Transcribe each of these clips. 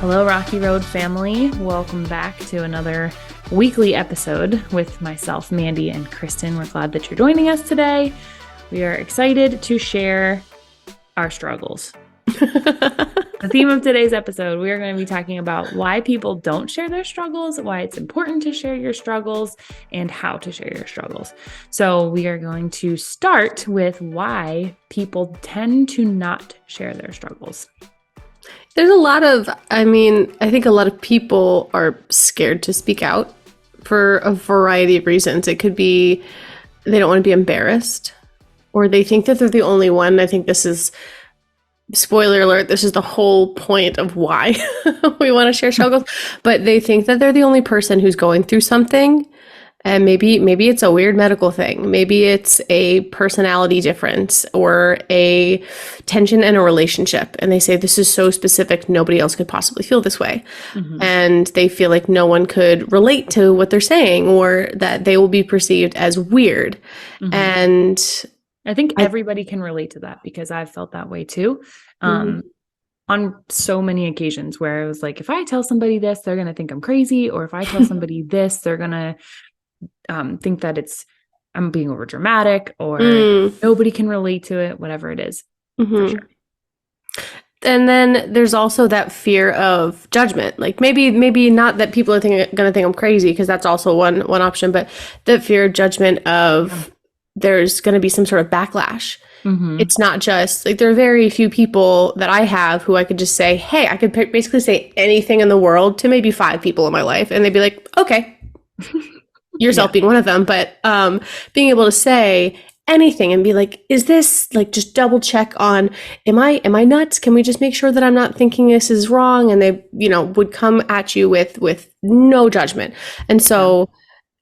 Hello, Rocky Road family. Welcome back to another weekly episode with myself, Mandy, and Kristin. We're glad that you're joining us today. We are excited to share our struggles. The theme of today's episode, we are going to be talking about why people don't share their struggles, why it's important to share your struggles, and how to share your struggles. So we are going to start with why people tend to not share their struggles. There's a lot of, I think a lot of people are scared to speak out for a variety of reasons. It could be they don't want to be embarrassed, or they think that they're the only one. I think this is, spoiler alert, this is the whole point of why we want to share struggles, but they think that they're the only person who's going through something. And maybe it's a weird medical thing. Maybe it's a personality difference or a tension in a relationship. And they say, this is so specific, nobody else could possibly feel this way. Mm-hmm. And they feel like no one could relate to what they're saying, or that they will be perceived as weird. Mm-hmm. And I think everybody can relate to that, because I've felt that way too. On so many occasions where I was like, if I tell somebody this, they're going to think I'm crazy. Or if I tell somebody this, they're going to think that I'm being over dramatic, or nobody can relate to it, whatever it is. Mm-hmm. For sure. And then there's also that fear of judgment. Like maybe not that people are going to think I'm crazy, because that's also one option, but the fear of judgment of there's going to be some sort of backlash. Mm-hmm. It's not just like, there are very few people that I have who I could just say, hey, I could basically say anything in the world to maybe 5 people in my life, and they'd be like, okay. Yourself being one of them, but being able to say anything and be like, is this, like, just double check on, am I nuts? Can we just make sure that I'm not thinking this is wrong? And they, would come at you with no judgment. And so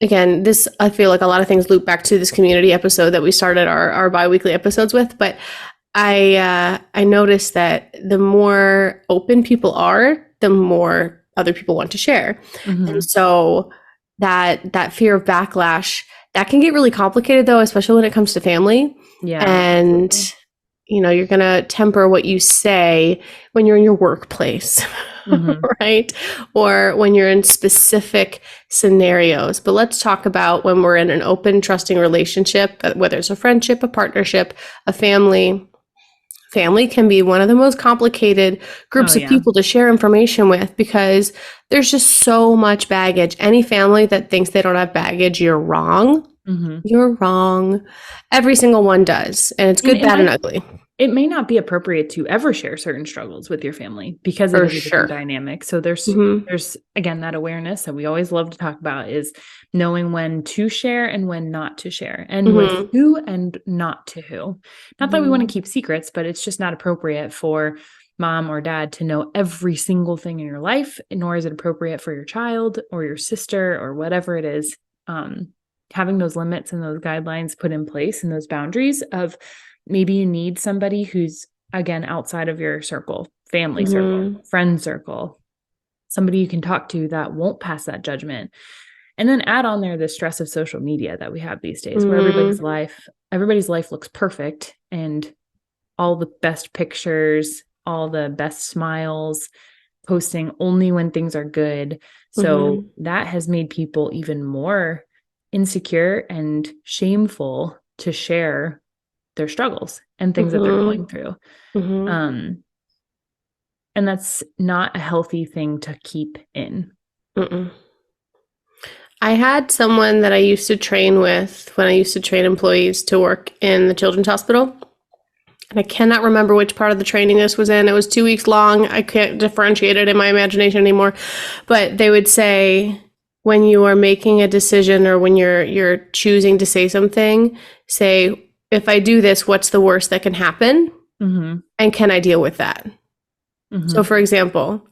again, this, I feel like a lot of things loop back to this community episode that we started our bi-weekly episodes with, but I noticed that the more open people are, the more other people want to share. Mm-hmm. And so that fear of backlash, that can get really complicated though, especially when it comes to family. Yeah. And, you're going to temper what you say when you're in your workplace, mm-hmm. right? Or when you're in specific scenarios. But let's talk about when we're in an open, trusting relationship, whether it's a friendship, a partnership, a family. Family can be one of the most complicated groups of people to share information with, because there's just so much baggage. Any family that thinks they don't have baggage, you're wrong. Mm-hmm. You're wrong. Every single one does. And it's good, bad, and ugly. It may not be appropriate to ever share certain struggles with your family because of the different dynamic. So there's again, that awareness that we always love to talk about, is knowing when to share and when not to share, and with who and not to who. Not that we want to keep secrets, but it's just not appropriate for mom or dad to know every single thing in your life, nor is it appropriate for your child or your sister or whatever it is. Having those limits and those guidelines put in place, and those boundaries of, maybe you need somebody who's, again, outside of your circle, family circle, friend circle, somebody you can talk to that won't pass that judgment. And then add on there the stress of social media that we have these days, where everybody's life looks perfect, and all the best pictures, all the best smiles, posting only when things are good. So that has made people even more insecure and shameful to share their struggles and things that they're going through. And that's not a healthy thing to keep in. I had someone that I used to train with when I used to train employees to work in the children's hospital. And I cannot remember which part of the training this was in. It was 2 weeks long. I can't differentiate it in my imagination anymore. But they would say, when you are making a decision, or when you're choosing to say something, say, if I do this, what's the worst that can happen? Mm-hmm. And can I deal with that? Mm-hmm. So for example,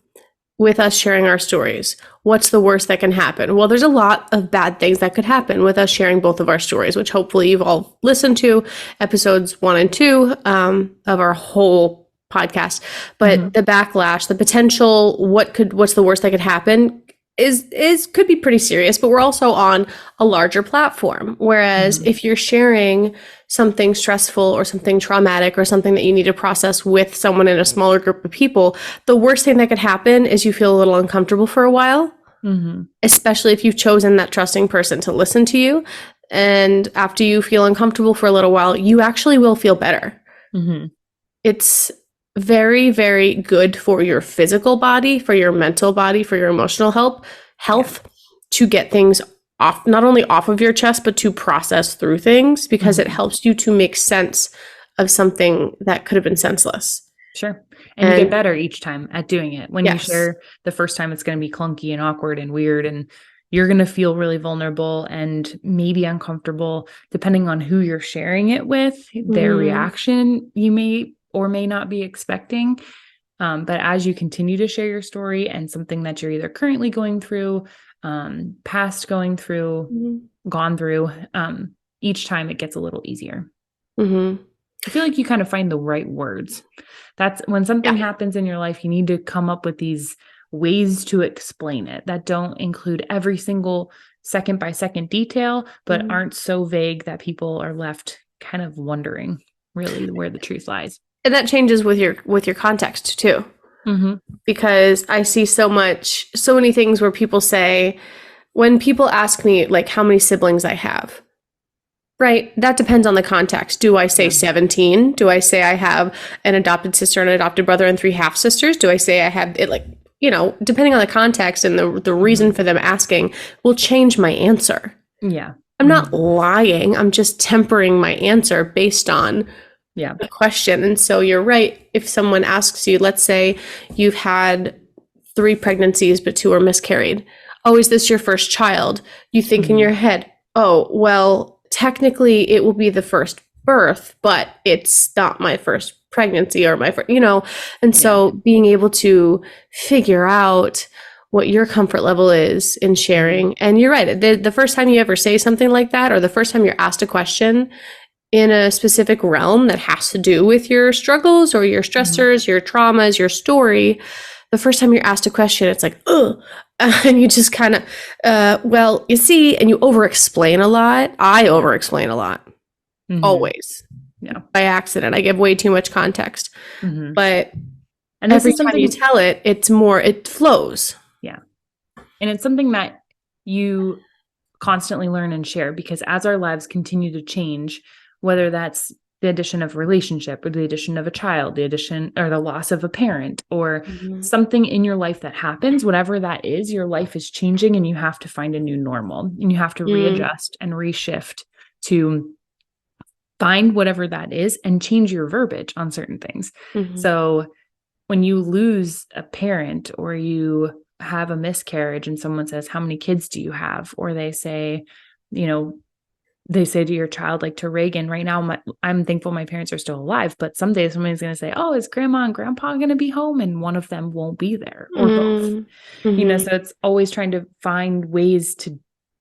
with us sharing our stories, what's the worst that can happen? Well, there's a lot of bad things that could happen with us sharing both of our stories, which hopefully you've all listened to, episodes 1 and 2 of our whole podcast. But the backlash, the potential, what's the worst that could happen? is could be pretty serious, but we're also on a larger platform. Whereas if you're sharing something stressful or something traumatic or something that you need to process with someone in a smaller group of people, the worst thing that could happen is you feel a little uncomfortable for a while, especially if you've chosen that trusting person to listen to you. And after you feel uncomfortable for a little while, you actually will feel better. It's very, very good for your physical body, for your mental body, for your emotional health to get things off, not only off of your chest, but to process through things, because it helps you to make sense of something that could have been senseless. Sure. And you get better each time at doing it. When you share the first time, it's going to be clunky and awkward and weird, and you're going to feel really vulnerable and maybe uncomfortable, depending on who you're sharing it with, their reaction you may or may not be expecting. But as you continue to share your story and something that you're either currently going through, past going through, gone through, each time it gets a little easier. I feel like you kind of find the right words. That's when something happens in your life, you need to come up with these ways to explain it that don't include every single second by second detail, but aren't so vague that people are left kind of wondering really where the truth lies. And that changes with your context too. Because I see so many things where people say, when people ask me like how many siblings I have, right? That depends on the context. Do I say 17? Do I say I have an adopted sister and an adopted brother and 3 half sisters? Do I say I have it, like, you know, depending on the context and the reason for them asking will change my answer. Yeah. I'm not lying. I'm just tempering my answer based on the question. And so you're right. If someone asks you, let's say you've had 3 pregnancies, but 2 are miscarried. Oh, is this your first child? You think in your head, oh, well, technically it will be the first birth, but it's not my first pregnancy or my first, you know. And so being able to figure out what your comfort level is in sharing. And you're right. The first time you ever say something like that, or the first time you're asked a question in a specific realm that has to do with your struggles or your stressors, your traumas, your story, the first time you're asked a question, it's like, ugh. And you just kind of, well, you see, and you over-explain a lot. I over-explain a lot. Always. Yeah. By accident. I give way too much context. But and every time you tell it, it's more, it flows. Yeah. And it's something that you constantly learn and share, because as our lives continue to change, whether that's the addition of a relationship or the addition of a child, the addition or the loss of a parent or something in your life that happens, whatever that is, your life is changing and you have to find a new normal and you have to readjust and reshift to find whatever that is and change your verbiage on certain things. So when you lose a parent or you have a miscarriage and someone says, how many kids do you have? Or they say, you know, they say to your child, like to Reagan, right now, I'm thankful my parents are still alive, but someday somebody's going to say, oh, is grandma and grandpa going to be home? And one of them won't be there, or both, you know, so it's always trying to find ways to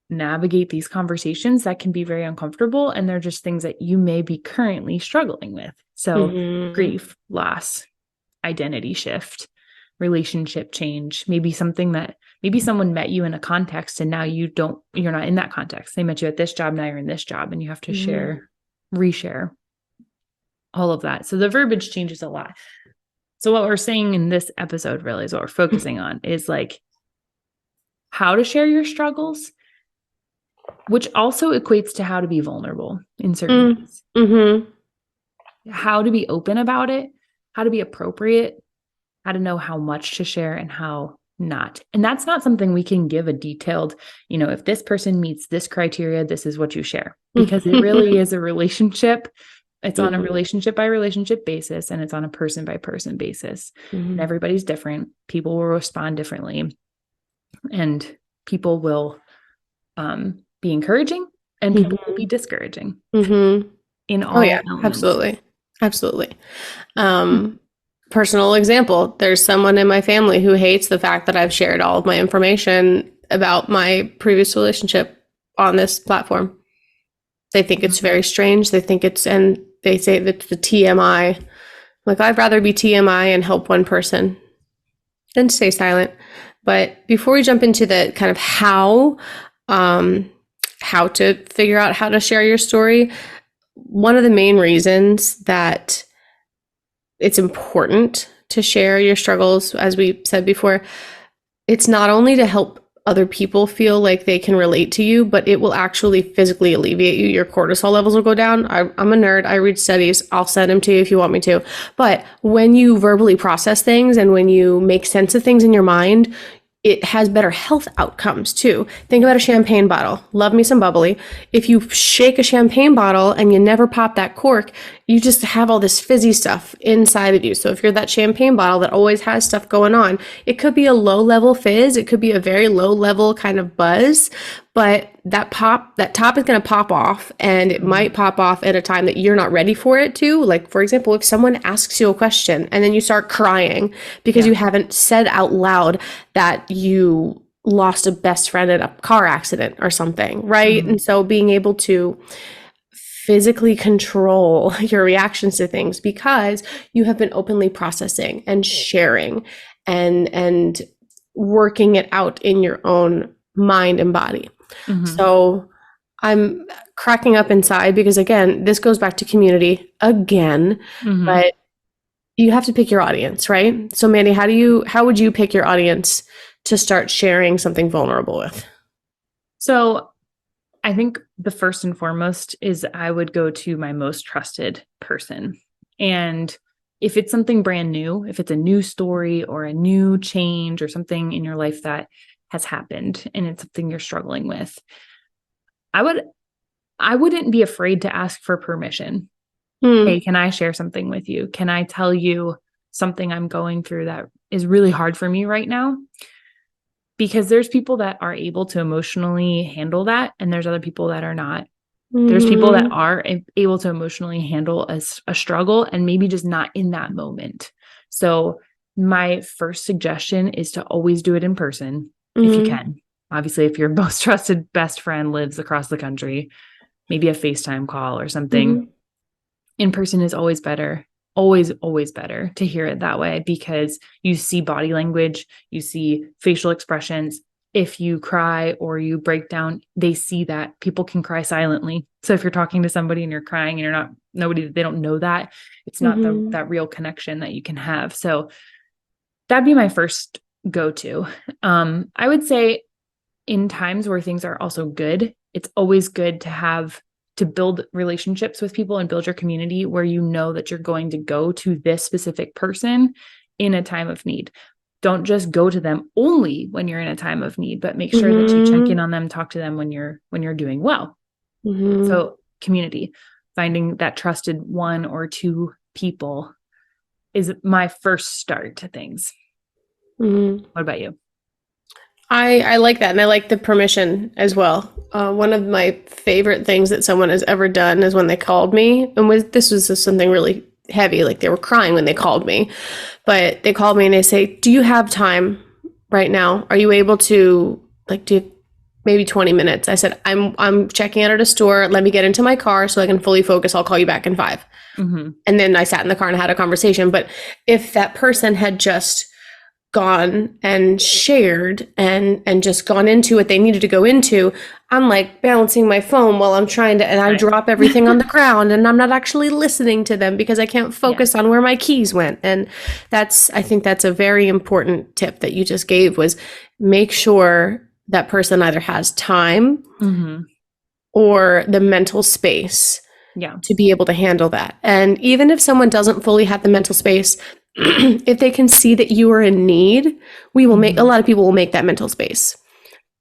navigate these conversations that can be very uncomfortable. And they're just things that you may be currently struggling with. So grief, loss, identity shift, relationship change, maybe someone met you in a context and now you're not in that context. They met you at this job. Now you're in this job and you have to reshare all of that. So the verbiage changes a lot. So what we're saying in this episode really is what we're focusing on is like how to share your struggles, which also equates to how to be vulnerable in certain ways. How to be open about it, how to be appropriate, how to know how much to share and how not. And that's not something we can give a detailed, you know, if this person meets this criteria, this is what you share, because it really is a relationship. It's on a relationship by relationship basis, and it's on a person by person basis. And everybody's different. People will respond differently, and people will be encouraging and people will be discouraging in all elements. Absolutely. Personal example, there's someone in my family who hates the fact that I've shared all of my information about my previous relationship on this platform. They think it's very strange. They think and they say that the TMI. Like, I'd rather be TMI and help one person than stay silent. But before we jump into the kind of how to figure out how to share your story, one of the main reasons that it's important to share your struggles, as we said before, it's not only to help other people feel like they can relate to you, but it will actually physically alleviate you. Your cortisol levels will go down. I'm a nerd. I read studies. I'll send them to you if you want me to. But when you verbally process things and when you make sense of things in your mind, it has better health outcomes too. Think about a champagne bottle. Love me some bubbly. If you shake a champagne bottle and you never pop that cork, you just have all this fizzy stuff inside of you. So if you're that champagne bottle that always has stuff going on, it could be a low level fizz. It could be a very low level kind of buzz, but that top is going to pop off, and it might pop off at a time that you're not ready for it to. Like, for example, if someone asks you a question and then you start crying because you haven't said out loud that you lost a best friend in a car accident or something, right? And so being able to physically control your reactions to things because you have been openly processing and sharing and working it out in your own mind and body. So I'm cracking up inside because, again, this goes back to community again, but you have to pick your audience, right? So Mandy, how would you pick your audience to start sharing something vulnerable with? So I think the first and foremost is I would go to my most trusted person. And if it's something brand new, if it's a new story or a new change or something in your life that has happened and it's something you're struggling with, I wouldn't be afraid to ask for permission. Hey, can I share something with you? Can I tell you something I'm going through that is really hard for me right now? Because there's people that are able to emotionally handle that, and there's other people that are not. There's people that are able to emotionally handle a struggle and maybe just not in that moment. So my first suggestion is to always do it in person if you can. Obviously, if your most trusted best friend lives across the country, maybe a FaceTime call or something. In person is always better. Always, always better to hear it that way because you see body language, you see facial expressions. If you cry or you break down, they see that people can cry silently. So if you're talking to somebody and you're crying and they don't know that, it's not that real connection that you can have. So that'd be my first go-to. I would say in times where things are also good, it's always good to build relationships with people and build your community where you know that you're going to go to this specific person in a time of need. Don't just go to them only when you're in a time of need, but make sure that you check in on them, talk to them when you're doing well. So community, finding that trusted one or two people is my first start to things. What about you? I like that. And I like the permission as well. One of my favorite things that someone has ever done is when they called me, and this was just something really heavy, like they were crying when they called me, but they called me and they say, do you have time right now? Are you able to, like, do you have maybe 20 minutes? I said, I'm checking out at a store. Let me get into my car so I can fully focus. I'll call you back in 5. And then I sat in the car and had a conversation. But if that person had just gone and shared and just gone into what they needed to go into, I'm like balancing my phone while I'm trying to, and I drop everything on the ground and I'm not actually listening to them because I can't focus on where my keys went. And I think that's a very important tip that you just gave, was make sure that person either has time or the mental space to be able to handle that. And even if someone doesn't fully have the mental space, if they can see that you are in need, a lot of people will make that mental space.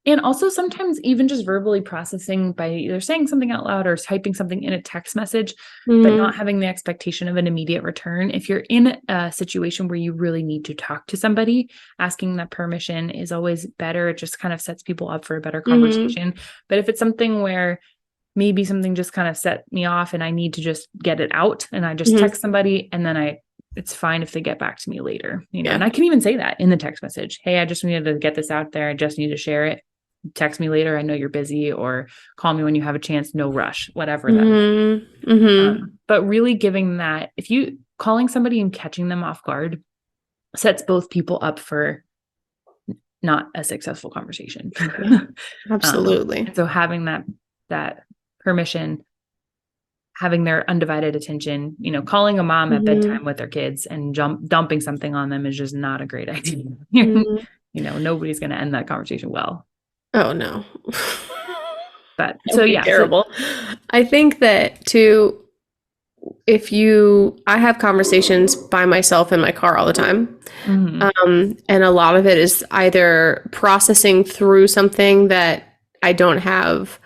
And also sometimes even just verbally processing by either saying something out loud or typing something in a text message, but not having the expectation of an immediate return. If you're in a situation where you really need to talk to somebody, asking that permission is always better. It just kind of sets people up for a better conversation. But if it's something where maybe something just kind of set me off and I need to just get it out, and I just text somebody and then it's fine if they get back to me later, and I can even say that in the text message. Hey, I just needed to get this out there. I just need to share it. Text me later. I know you're busy, or call me when you have a chance. No rush, whatever that. But really giving that, if you calling somebody and catching them off guard, sets both people up for not a successful conversation. Absolutely. So having that permission, having their undivided attention, calling a mom at bedtime with their kids and dumping something on them is just not a great idea. Nobody's going to end that conversation well. Oh no. But so yeah, terrible. I think that too, I have conversations by myself in my car all the time. And a lot of it is either processing through something that I don't have,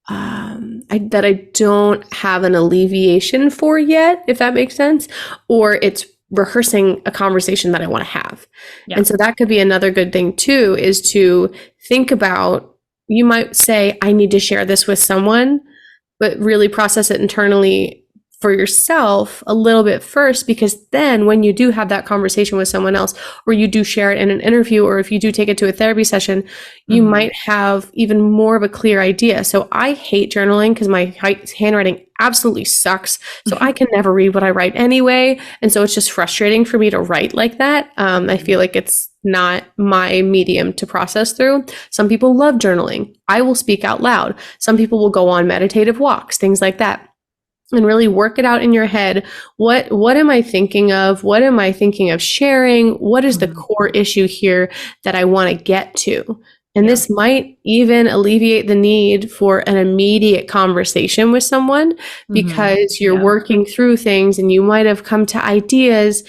that I don't have an alleviation for yet, if that makes sense, or it's rehearsing a conversation that I want to have. Yeah. And so that could be another good thing too, is to think about, you might say, I need to share this with someone, but really process it internally for yourself a little bit first, because then when you do have that conversation with someone else, or you do share it in an interview, or if you do take it to a therapy session, you might have even more of a clear idea. So I hate journaling because my handwriting absolutely sucks. So I can never read what I write anyway. And so it's just frustrating for me to write like that. I feel like it's not my medium to process through. Some people love journaling. I will speak out loud. Some people will go on meditative walks, things like that. And really work it out in your head. What am I thinking of? What am I thinking of sharing? What is the core issue here that I want to get to? And this might even alleviate the need for an immediate conversation with someone, because you're working through things and you might have come to ideas.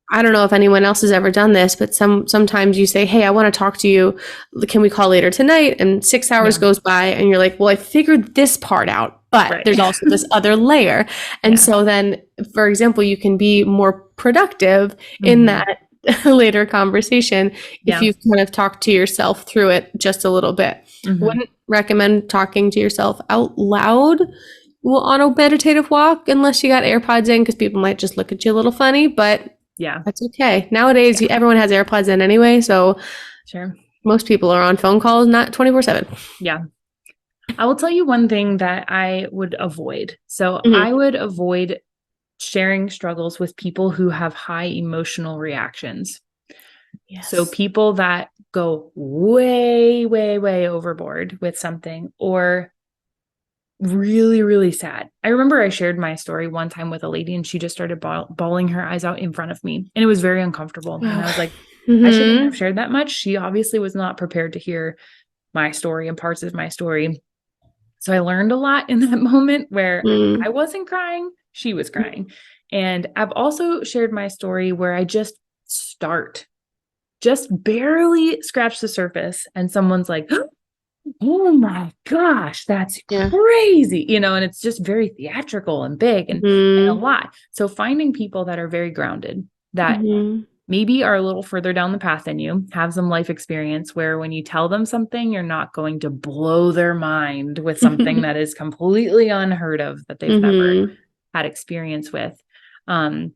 I don't know if anyone else has ever done this, but sometimes you say, hey, I want to talk to you. Can we call later tonight? And 6 hours goes by and you're like, well, I figured this part out, but there's also this other layer. And so then, for example, you can be more productive in that later conversation if you kind of talk to yourself through it just a little bit. Wouldn't recommend talking to yourself out loud on a meditative walk unless you got AirPods in, because people might just look at you a little funny, but that's okay. Nowadays, everyone has AirPods in anyway, so most people are on phone calls, not 24/7. Yeah. I will tell you one thing that I would avoid. So I would avoid sharing struggles with people who have high emotional reactions. Yes. So people that go way, way, way overboard with something, or really, really sad. I remember I shared my story one time with a lady and she just started bawling her eyes out in front of me. And it was very uncomfortable. And I was like, I shouldn't have shared that much. She obviously was not prepared to hear my story and parts of my story. So I learned a lot in that moment where I wasn't crying, she was crying. And I've also shared my story where I just barely scratch the surface and someone's like, oh my gosh, that's crazy, and it's just very theatrical and big and a lot. So finding people that are very grounded, that maybe are a little further down the path than you, have some life experience where when you tell them something, you're not going to blow their mind with something that is completely unheard of, that they've never had experience with. And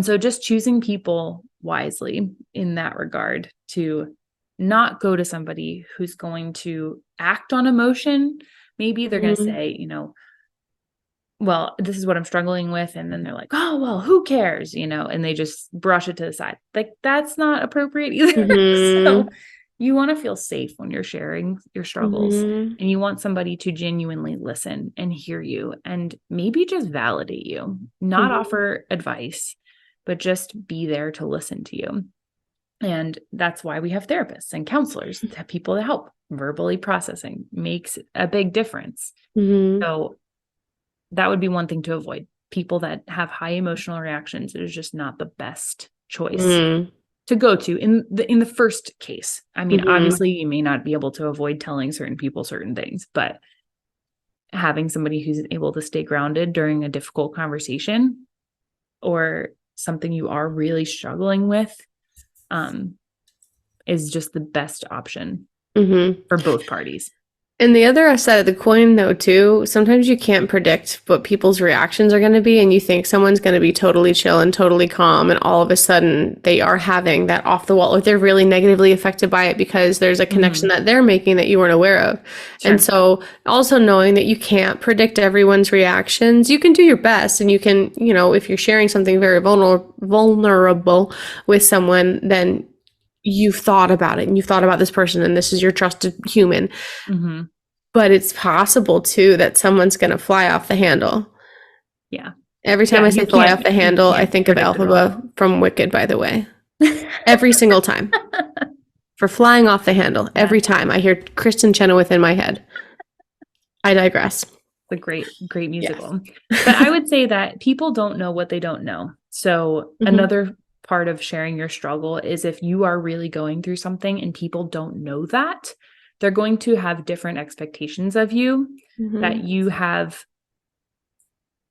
so just choosing people wisely in that regard, to not go to somebody who's going to act on emotion. Maybe they're going to say, well, this is what I'm struggling with. And then they're like, oh, well, who cares? And they just brush it to the side. Like, that's not appropriate either. So you want to feel safe when you're sharing your struggles, and you want somebody to genuinely listen and hear you and maybe just validate you, not offer advice, but just be there to listen to you. And that's why we have therapists and counselors, to have people to help. Verbally processing makes a big difference. So that would be one thing to avoid. People that have high emotional reactions, it is just not the best choice to go to in the first case. I mean, obviously you may not be able to avoid telling certain people certain things, but having somebody who's able to stay grounded during a difficult conversation or something you are really struggling with is just the best option for both parties. And the other side of the coin, though, too, sometimes you can't predict what people's reactions are going to be, and you think someone's going to be totally chill and totally calm, and all of a sudden they are having that off the wall, or they're really negatively affected by it because there's a connection that they're making that you weren't aware of. Sure. And so also knowing that you can't predict everyone's reactions, you can do your best, and you can, if you're sharing something very vulnerable with someone, then you've thought about it and you've thought about this person and this is your trusted human. Mm-hmm. But it's possible too that someone's going to fly off the handle. Yeah. Every time I say fly off the handle, I think of Elphaba from Wicked, by the way. Every single time. For flying off the handle. Every time I hear Kristen Chenoweth in my head. I digress. It's a great musical. Yes. But I would say that people don't know what they don't know. So another part of sharing your struggle is if you are really going through something and people don't know that, they're going to have different expectations of you that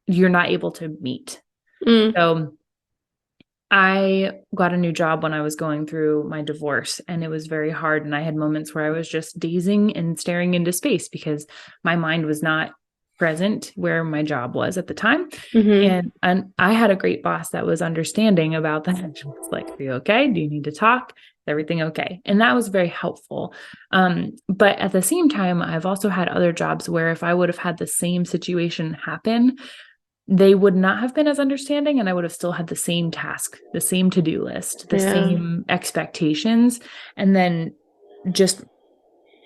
you're not able to meet. So I got a new job when I was going through my divorce, and it was very hard. And I had moments where I was just dazing and staring into space because my mind was not present where my job was at the time. And I had a great boss that was understanding about that. She was like, are you okay? Do you need to talk? Is everything okay? And that was very helpful. But at the same time, I've also had other jobs where if I would have had the same situation happen, they would not have been as understanding, and I would have still had the same task, the same to-do list, the same expectations. And then just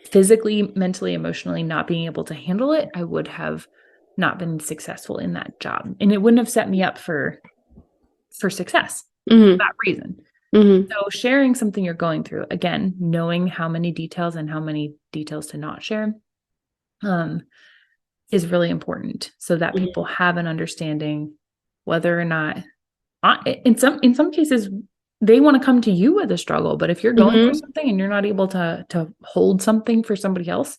physically, mentally, emotionally not being able to handle it, I would have not been successful in that job. And it wouldn't have set me up for success for that reason. So sharing something you're going through, again, knowing how many details and how many details to not share, is really important so that people have an understanding whether or not, in some cases, they want to come to you with a struggle. But if you're going through something and you're not able to hold something for somebody else,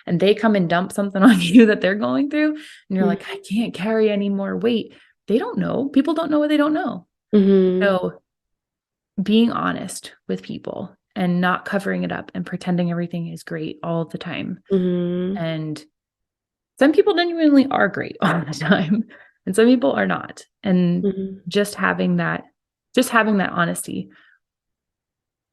and they come and dump something on you that they're going through, and you're like, I can't carry any more weight. They don't know. People don't know what they don't know. So being honest with people and not covering it up and pretending everything is great all the time. And some people genuinely are great all the time, and some people are not. And just having that honesty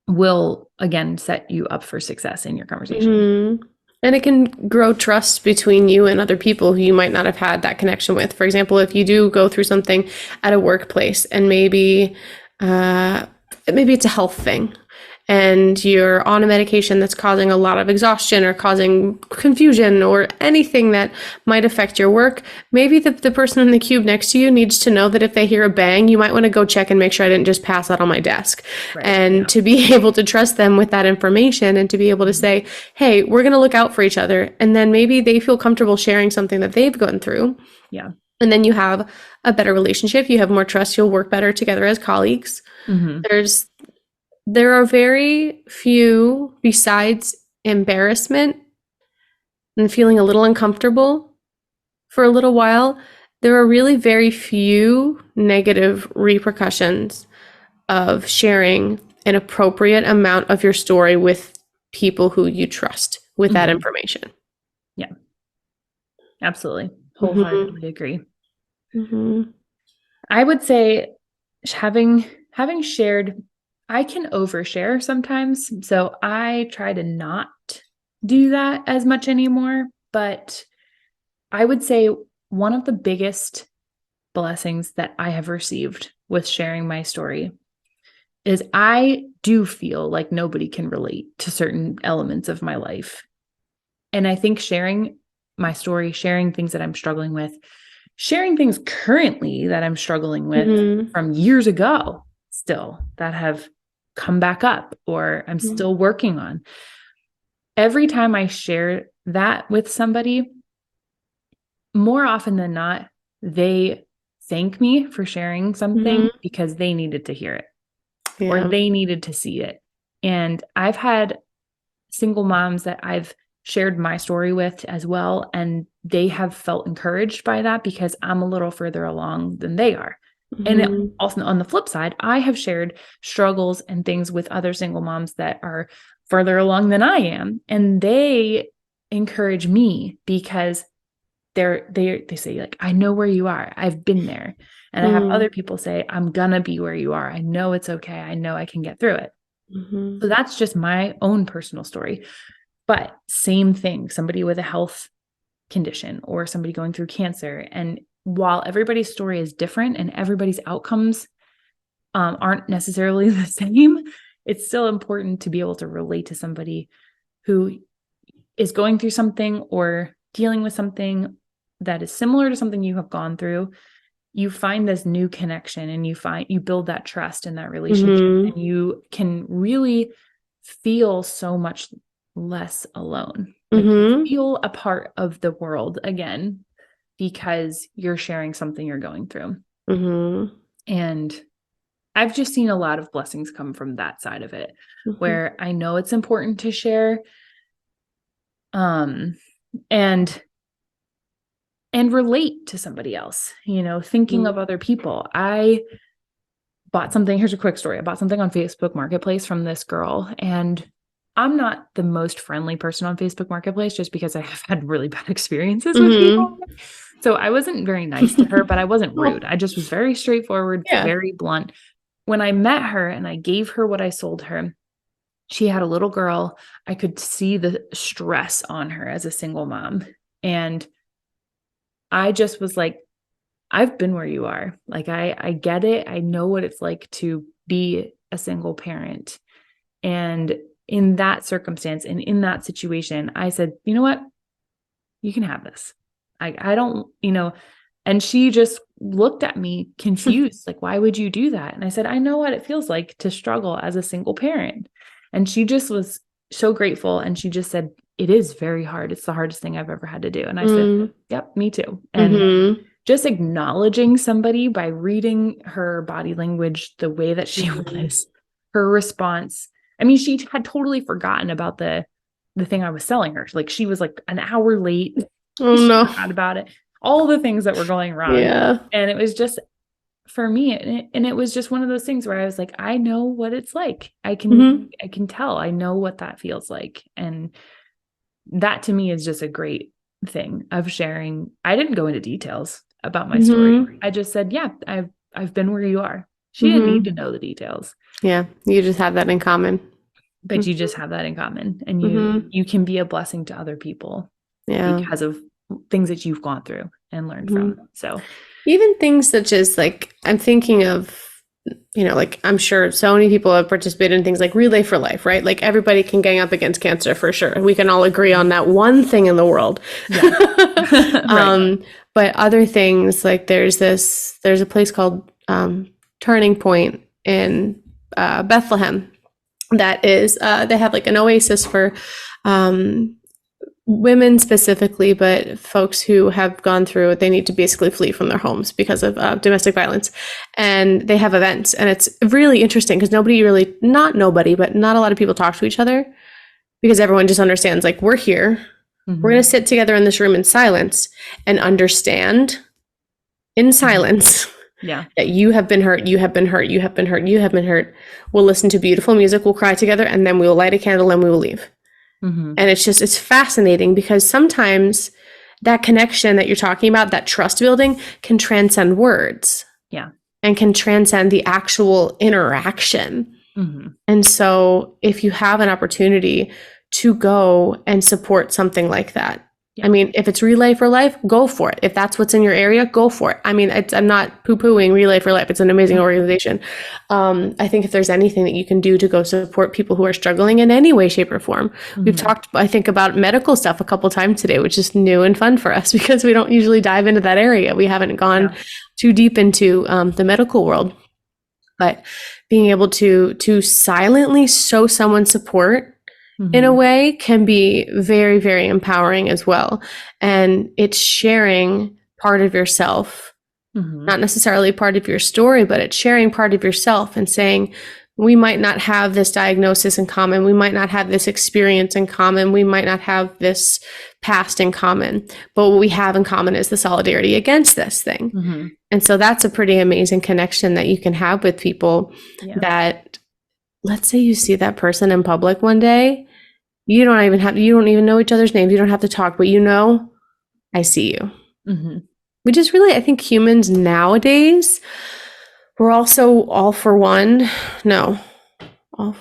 will, again, set you up for success in your conversation. And it can grow trust between you and other people who you might not have had that connection with. For example, if you do go through something at a workplace and maybe it's a health thing, and you're on a medication that's causing a lot of exhaustion or causing confusion or anything that might affect your work, maybe the person in the cube next to you needs to know that if they hear a bang, you might want to go check and make sure I didn't just pass out on my desk. And to be able to trust them with that information and to be able to say, hey, we're going to look out for each other. And then maybe they feel comfortable sharing something that they've gone through. Yeah. And then you have a better relationship. You have more trust. You'll work better together as colleagues. There are very few, besides embarrassment and feeling a little uncomfortable for a little while, there are really very few negative repercussions of sharing an appropriate amount of your story with people who you trust with that information. Yeah, absolutely. Wholeheartedly agree. I would say having shared, I can overshare sometimes. So I try to not do that as much anymore. But I would say one of the biggest blessings that I have received with sharing my story is I do feel like nobody can relate to certain elements of my life. And I think sharing my story, sharing things that I'm struggling with, sharing things currently that I'm struggling with from years ago still that have come back up or I'm still working on. Every time I share that with somebody, more often than not, they thank me for sharing something because they needed to hear it or they needed to see it. And I've had single moms that I've shared my story with as well, and they have felt encouraged by that because I'm a little further along than they are. And also on the flip side, I have shared struggles and things with other single moms that are further along than I am. And they encourage me because they say, like, I know where you are. I've been there. And I have other people say, I'm gonna be where you are. I know it's okay. I know I can get through it. So that's just my own personal story. But same thing, somebody with a health condition or somebody going through cancer. And while everybody's story is different and everybody's outcomes aren't necessarily the same, it's still important to be able to relate to somebody who is going through something or dealing with something that is similar to something you have gone through. You find this new connection and you build that trust in that relationship, and you can really feel so much less alone. Like you feel a part of the world again because you're sharing something you're going through. And I've just seen a lot of blessings come from that side of it, where I know it's important to share, and relate to somebody else, thinking of other people. I bought something. Here's a quick story. I bought something on Facebook Marketplace from this girl, and I'm not the most friendly person on Facebook Marketplace just because I have had really bad experiences with people. So I wasn't very nice to her, but I wasn't rude. I just was very straightforward, very blunt. When I met her and I gave her what I sold her, she had a little girl. I could see the stress on her as a single mom. And I just was like, I've been where you are. Like, I get it. I know what it's like to be a single parent. And in that circumstance and in that situation, I said, you know what? You can have this. I don't, and she just looked at me confused. Like, why would you do that? And I said, I know what it feels like to struggle as a single parent. And she just was so grateful. And she just said, it is very hard. It's the hardest thing I've ever had to do. And I said, yep, me too. And just acknowledging somebody by reading her body language, the way that she was, her response. I mean, she had totally forgotten about the thing I was selling her. Like, she was like an hour late. Oh she no. forgot about it. All the things that were going wrong. Yeah. And it was just, for me, and it was just one of those things where I was like, I know what it's like. I can tell. I know what that feels like. And that to me is just a great thing of sharing. I didn't go into details about my story. I just said, yeah, I've been where you are. She didn't need to know the details. Yeah. You just have that in common. But you just have that in common, and you can be a blessing to other people because of things that you've gone through and learned from. So even things such as, like, I'm thinking of, like, I'm sure so many people have participated in things like Relay for Life, right? Like, everybody can gang up against cancer for sure. We can all agree on that one thing in the world. Yeah. But other things, like there's a place called Turning Point in Bethlehem that is, they have like an oasis for women specifically, but folks who have gone through, they need to basically flee from their homes because of domestic violence. And they have events, and it's really interesting because not a lot of people talk to each other, because everyone just understands, like, we're here, we're going to sit together in this room in silence and understand in silence that you have been hurt, you have been hurt, you have been hurt, you have been hurt. We'll listen to beautiful music, we'll cry together, and then we will light a candle and we will leave. And it's fascinating because sometimes that connection that you're talking about, that trust building, can transcend words. Yeah. And can transcend the actual interaction. And so if you have an opportunity to go and support something like that, I mean, if it's Relay for Life, go for it. If that's what's in your area, go for it. I mean, I'm not poo-pooing Relay for Life. It's an amazing organization. I think if there's anything that you can do to go support people who are struggling in any way, shape, or form. We've talked, I think, about medical stuff a couple times today, which is new and fun for us because we don't usually dive into that area. We haven't gone too deep into the medical world. But being able to silently show someone support in a way can be very, very empowering as well. And it's sharing part of yourself, not necessarily part of your story, but it's sharing part of yourself and saying, we might not have this diagnosis in common. We might not have this experience in common. We might not have this past in common, but what we have in common is the solidarity against this thing. And so that's a pretty amazing connection that you can have with people that, let's say you see that person in public one day, you don't even know each other's names. You don't have to talk, but I see you. Which is really, I think humans nowadays, we're also all for one. No, all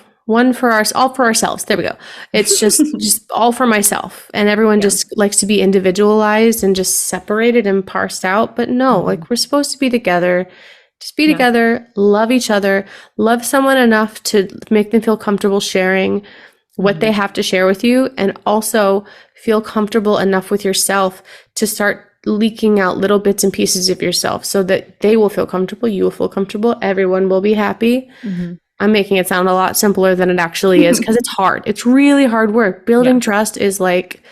for ourselves. There we go. It's just all for myself. And everyone just likes to be individualized and just separated and parsed out. But no, like, we're supposed to be together Just be together, love each other, love someone enough to make them feel comfortable sharing what they have to share with you, and also feel comfortable enough with yourself to start leaking out little bits and pieces of yourself so that they will feel comfortable, you will feel comfortable, everyone will be happy. I'm making it sound a lot simpler than it actually is because it's hard. It's really hard work. Building trust is like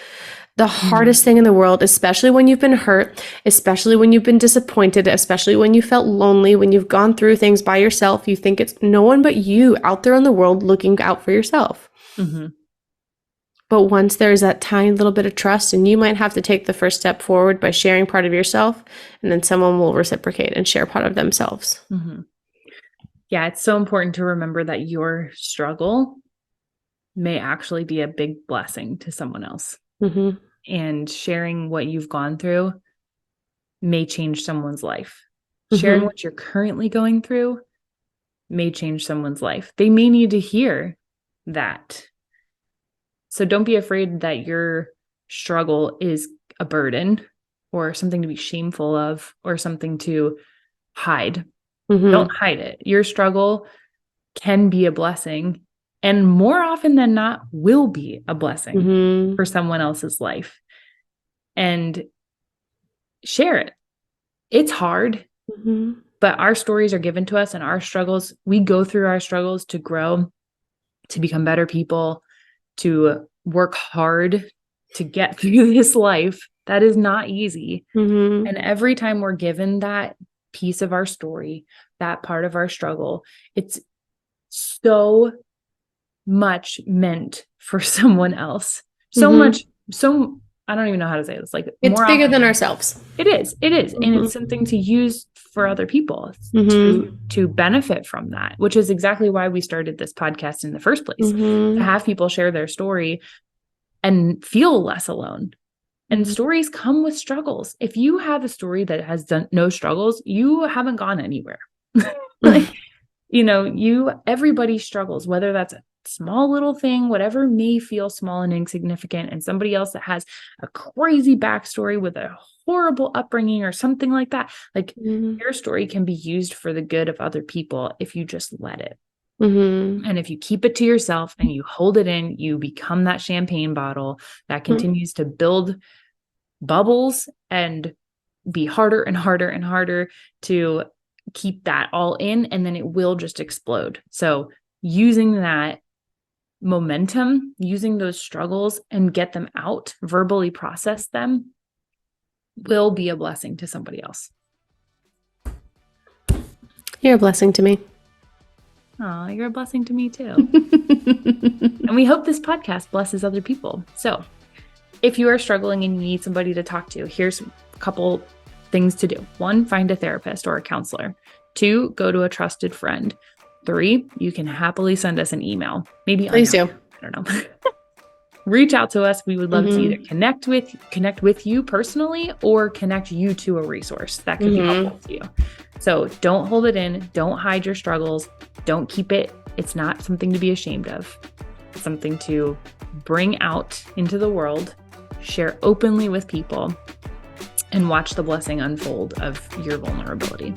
the hardest thing in the world, especially when you've been hurt, especially when you've been disappointed, especially when you felt lonely, when you've gone through things by yourself. You think it's no one but you out there in the world looking out for yourself. But once there's that tiny little bit of trust, and you might have to take the first step forward by sharing part of yourself, and then someone will reciprocate and share part of themselves. Yeah, it's so important to remember that your struggle may actually be a big blessing to someone else. And sharing what you've gone through may change someone's life. Sharing what you're currently going through may change someone's life. They may need to hear that. So don't be afraid that your struggle is a burden or something to be shameful of or something to hide. Don't hide it. Your struggle can be a blessing, and more often than not will be a blessing for someone else's life. And share it. It's hard, but our stories are given to us, and our struggles, we go through our struggles to grow, to become better people, to work hard to get through this life. That is not easy. And every time we're given that piece of our story, that part of our struggle, it's so much meant for someone else. So much, I don't even know how to say this. Like, it's bigger than ourselves. It is. And it's something to use for other people to benefit from that, which is exactly why we started this podcast in the first place, to have people share their story and feel less alone. And stories come with struggles. If you have a story that has done no struggles, you haven't gone anywhere. Everybody struggles, whether that's a small little thing, whatever may feel small and insignificant, and somebody else that has a crazy backstory with a horrible upbringing or something like that. Like your story can be used for the good of other people if you just let it. And if you keep it to yourself and you hold it in, you become that champagne bottle that continues to build bubbles and be harder and harder and harder to keep that all in, and then it will just explode. So using that momentum, using those struggles and get them out, verbally process them, will be a blessing to somebody else. You're a blessing to me. Oh, you're a blessing to me too. And we hope this podcast blesses other people. So if you are struggling and you need somebody to talk to, here's a couple things to do. 1, find a therapist or a counselor. 2, go to a trusted friend. 3, you can happily send us an email. Maybe please do. I don't know. Reach out to us. We would love to either connect with you personally or connect you to a resource that could be helpful to you. So don't hold it in. Don't hide your struggles. Don't keep it. It's not something to be ashamed of. It's something to bring out into the world, share openly with people, and watch the blessing unfold of your vulnerability.